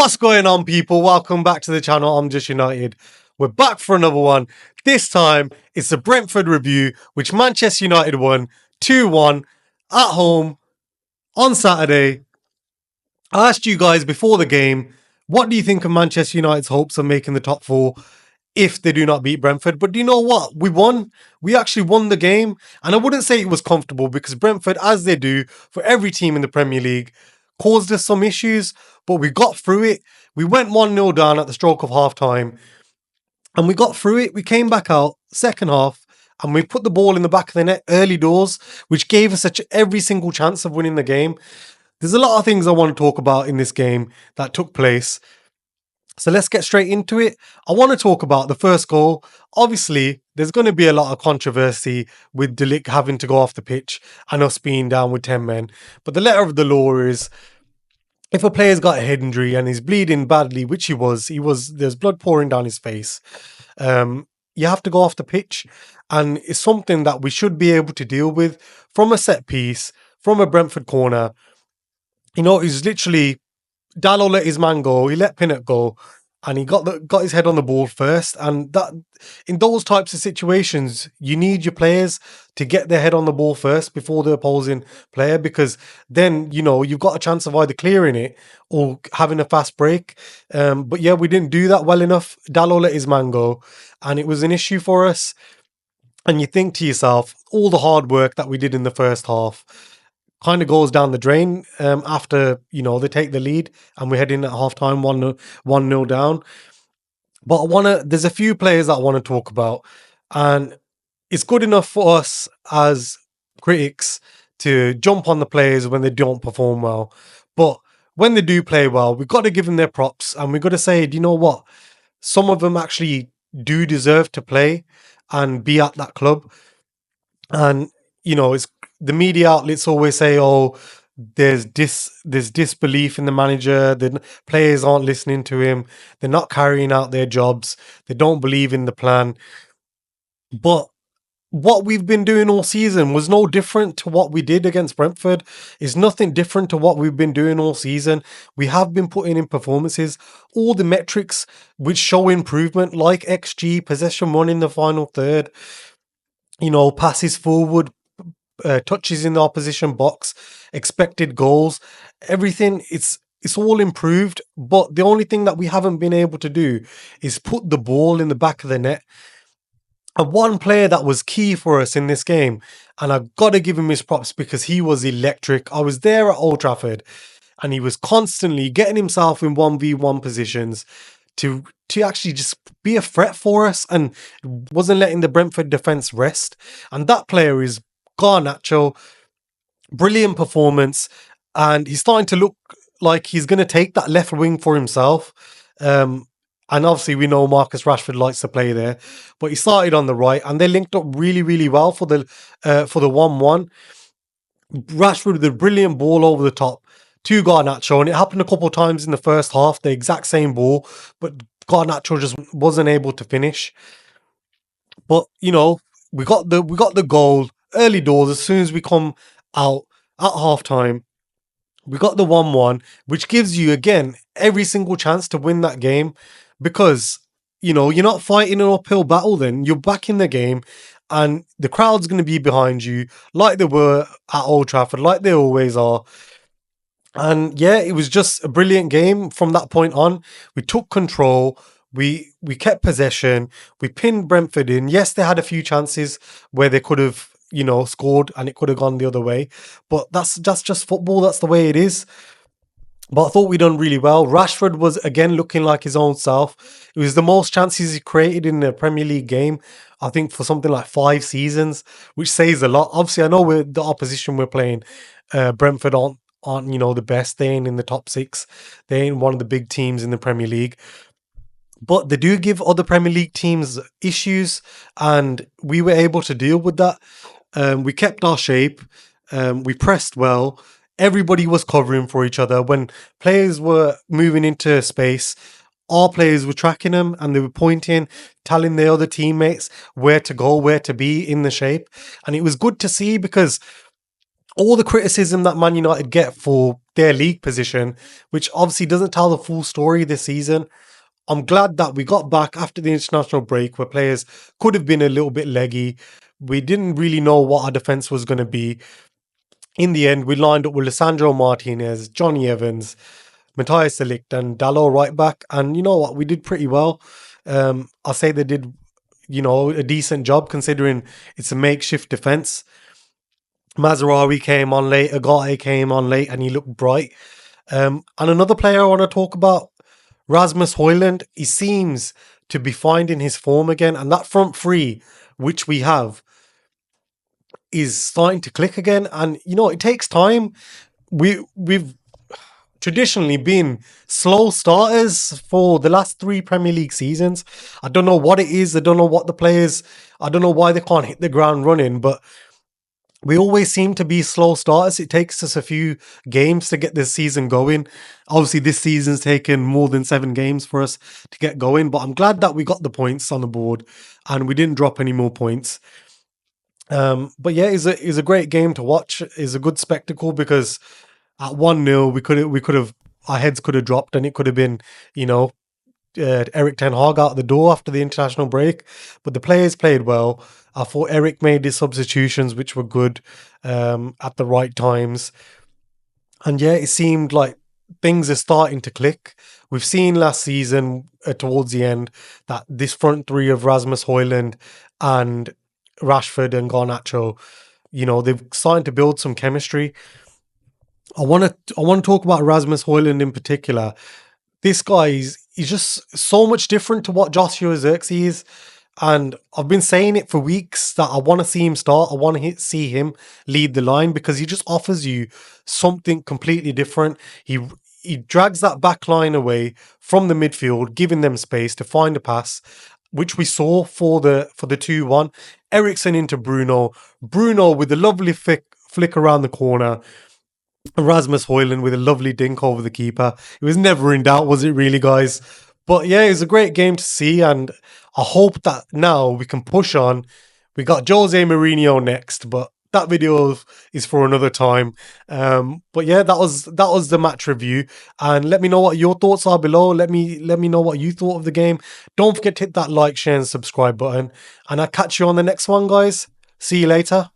What's going on, people? Welcome back to the channel. I'm Just United. We're back for another one. This time, it's the Brentford review, which Manchester United won 2-1 at home on Saturday. I asked you guys before the game, what do you think of Manchester United's hopes of making the top four if they do not beat Brentford? But do you know what? We won. We actually won the game. And I wouldn't say it was comfortable because Brentford, as they do for every team in the Premier League, caused us some issues, but we got through it. We went 1-0 down at the stroke of half time and we got through it. We came back out second half and we put the ball in the back of the net early doors, which gave us every single chance of winning the game. There's a lot of things I want to talk about in this game that took place. So let's get straight into it. I want to talk about the first goal. Obviously, there's going to be a lot of controversy with De Ligt having to go off the pitch and us being down with 10 men. But the letter of the law is, if a player's got a head injury and he's bleeding badly, which he was, there's blood pouring down his face, you have to go off the pitch. And it's something that we should be able to deal with from a set piece, from a Brentford corner. You know, he's literally, Dalot let his man go, he let Pinnock go, and he got his head on the ball first. And that, in those types of situations, you need your players to get their head on the ball first before the opposing player, because then, you know, you've got a chance of either clearing it or having a fast break. But yeah, we didn't do that well enough. Dalot let his man go, and it was an issue for us. And you think to yourself, all the hard work that we did in the first half kind of goes down the drain after, you know, they take the lead and we're heading at half-time 1-0 down. But there's a few players that I want to talk about, and it's good enough for us as critics to jump on the players when they don't perform well. But when they do play well, we've got to give them their props, and we've got to say, do you know what? Some of them actually do deserve to play and be at that club. And, you know, it's the media outlets always say, oh, there's disbelief in the manager, the players aren't listening to him, they're not carrying out their jobs, they don't believe in the plan. But what we've been doing all season was no different to what we did against Brentford. It's nothing different to what we've been doing all season. We have been putting in performances, all the metrics which show improvement, like XG, possession won in the final third, you know, passes forward, touches in the opposition box, expected goals, everything, it's all improved. But the only thing that we haven't been able to do is put the ball in the back of the net. And one player that was key for us in this game, and I've got to give him his props because he was electric. I was there at Old Trafford and he was constantly getting himself in 1v1 positions to actually just be a threat for us and wasn't letting the Brentford defence rest. And that player is Garnacho. Brilliant performance, and he's starting to look like he's going to take that left wing for himself. And obviously we know Marcus Rashford likes to play there, but he started on the right and they linked up really, really well for the 1-1. Rashford with a brilliant ball over the top to Garnacho, and it happened a couple of times in the first half, the exact same ball, but Garnacho just wasn't able to finish. But, you know, we got the goal early doors. As soon as we come out at half time, we got the 1-1, which gives you again every single chance to win that game, because, you know, you're not fighting an uphill battle. Then you're back in the game and the crowd's going to be behind you like they were at Old Trafford, like they always are. And yeah, it was just a brilliant game from that point on. We took control. We kept possession. We pinned Brentford in. Yes, they had a few chances where they could have, you know, scored and it could have gone the other way. But that's just football. That's the way it is. But I thought we done really well. Rashford was again looking like his own self. It was the most chances he created in a Premier League game, I think, for something like 5 seasons, which says a lot. Obviously, I know the opposition we're playing, Brentford aren't, you know, the best. They ain't in the top 6. They ain't one of the big teams in the Premier League. But they do give other Premier League teams issues, and we were able to deal with that. We kept our shape. We pressed well. Everybody was covering for each other. When players were moving into space, our players were tracking them and they were pointing, telling their other teammates where to go, where to be in the shape. And it was good to see, because all the criticism that Man United get for their league position, which obviously doesn't tell the full story this season. I'm glad that we got back after the international break where players could have been a little bit leggy. We didn't really know what our defense was going to be. In the end, we lined up with Lissandro Martinez, Johnny Evans, Matthias de Ligt, and Dalot right back. And you know what? We did pretty well. I'll say they did, a decent job considering it's a makeshift defense. Mazraoui came on late, Agate came on late, and he looked bright. And another player I want to talk about, Rasmus Højlund. He seems to be finding his form again, and that front three, which we have, is starting to click again. And it takes time. We've traditionally been slow starters for the last 3 Premier League seasons. I don't know what it is. I don't know what the players. I don't know why they can't hit the ground running, but we always seem to be slow starters. It takes us a few games to get this season going. Obviously, this season's taken more than 7 games for us to get going, but I'm glad that we got the points on the board and we didn't drop any more points. But yeah, it's a great game to watch. It's a good spectacle because at 1-0, we could have our heads could have dropped and it could have been, Erik Ten Hag out the door after the international break. But the players played well. I thought Erik made his substitutions, which were good at the right times. And yeah, it seemed like things are starting to click. We've seen last season towards the end that this front three of Rasmus Højlund and Rashford and Garnacho, they've started to build some chemistry. I want to talk about Rasmus Højlund in particular. This guy he's just so much different to what Joshua Zirkzee is. And I've been saying it for weeks that I want to see him start. I want to see him lead the line because he just offers you something completely different. He drags that back line away from the midfield, giving them space to find a pass, which we saw for the 2-1. Eriksen into Bruno. Bruno with a lovely flick around the corner. Rasmus Højlund with a lovely dink over the keeper. It was never in doubt, was it really, guys? But yeah, it was a great game to see, and I hope that now we can push on. We got Jose Mourinho next, but that video is for another time. But yeah, that was the match review, and let me know what your thoughts are below. Let me know what you thought of the game. Don't forget to hit that like, share, and subscribe button, and I'll catch you on the next one, guys. See you later.